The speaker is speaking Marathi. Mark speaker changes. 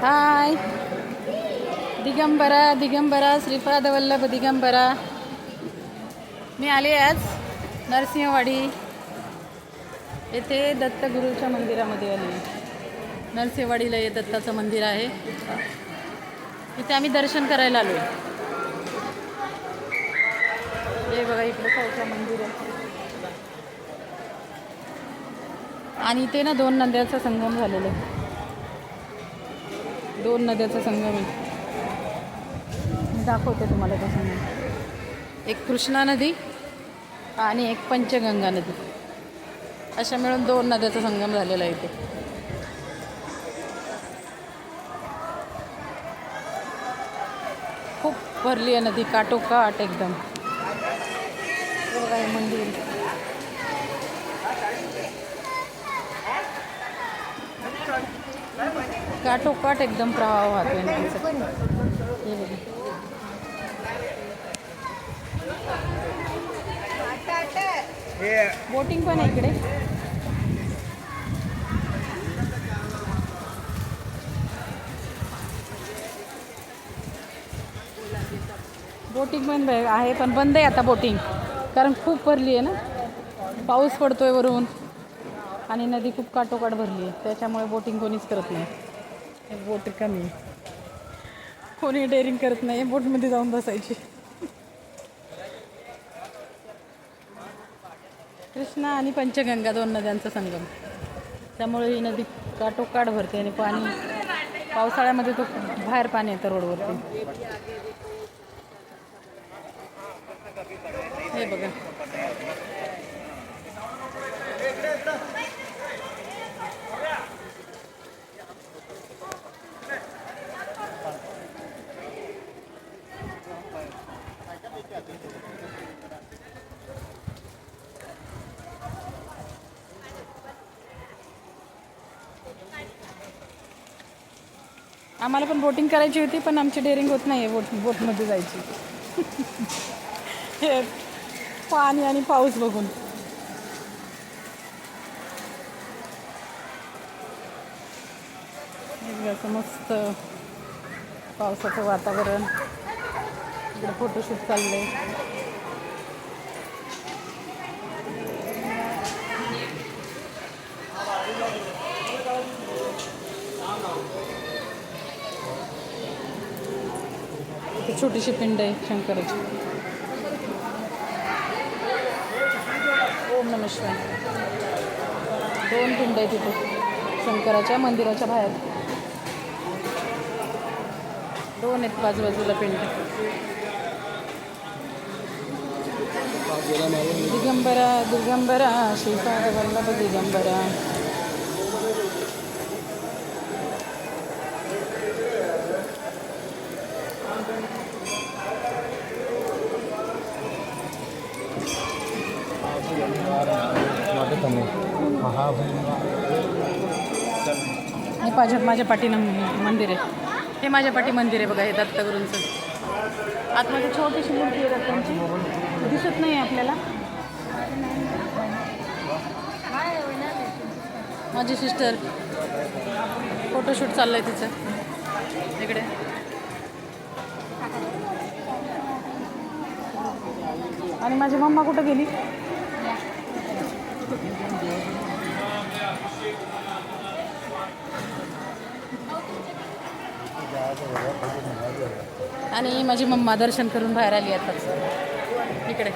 Speaker 1: हाय दिगंबरा दिगंबरा श्रीपाद वल्लभ दिगंबरा. मी आले आज नरसिंहवाडी येथे दत्तगुरूच्या मंदिरामध्ये आले. नरसिंहवाडीला हे दत्ताचं मंदिर आहे. इथे आम्ही दर्शन करायला आलो. हे बघा इकडे खालचं मंदिर आहे आणि इथे ना 2 नद्यांचा संगम झालेला आहे. 2 नद्याचा संगम आहे. मी दाखवते तुम्हाला तो संगम. एक कृष्णा नदी आणि एक पंचगंगा नदी, अशा मिळून 2 नद्याचा संगम झालेला आहे इथे. खूप भरली आहे नदी, काठोकाठ एकदम. बघा हे मंदिर काठोकाठ एकदम प्रवाह वाहतोय नदीचा. हे बघा बोटिंग पण आहे इकडे. बोटिंग पण आहे, पण बंद आहे आता बोटिंग, कारण खूप भरली आहे ना. पाऊस पडतोय वरून आणि नदी खूप काठोकाठ भरली आहे, त्याच्यामुळे बोटिंग कोणीच करत नाही. बोट कमी आहे, कोणी डेअरिंग करत नाही बोटमध्ये जाऊन बसायची. कृष्णा आणि पंचगंगा 2 नद्यांचा संगम, त्यामुळे ही नदी काठोकाठ भरते आणि पाणी पावसाळ्यामध्ये तो बाहेर पाणी येतं रोडवरती. हे बघा आम्हाला पण बोटिंग करायची होती, पण आमची डेअरिंग होत नाही आहे बोटमध्ये जायची. हे पाणी आणि पाऊस बघून. असं मस्त पावसाचं वातावरण, इकडे फोटोशूट चाललंय. इथे छोटीशी पिंड आहे शंकराची. ओम नमः शिवाय. 2 पिंड आहे तिथे शंकराच्या मंदिराच्या बाहेर. 2 आहेत बाजूबाजूला पिंड. दिगंबरा दिगंबरा श्रीपाद वल्लभ दिगंबरा. हे माझ्या पाठीनं मंदिर आहे. हे माझ्या पाठी मंदिर आहे बघा, हे दत्तगुरूंचं. आतमध्ये छोटीशी मूर्ती आहे दत्तांची, दिसत नाही आपल्याला. माझी सिस्टर फोटोशूट चाललं आहे तिचं इकडे. आणि माझी मम्मा कुठं गेली? आणि माझी मम्मा दर्शन करून बाहेर आली आताच इकडे.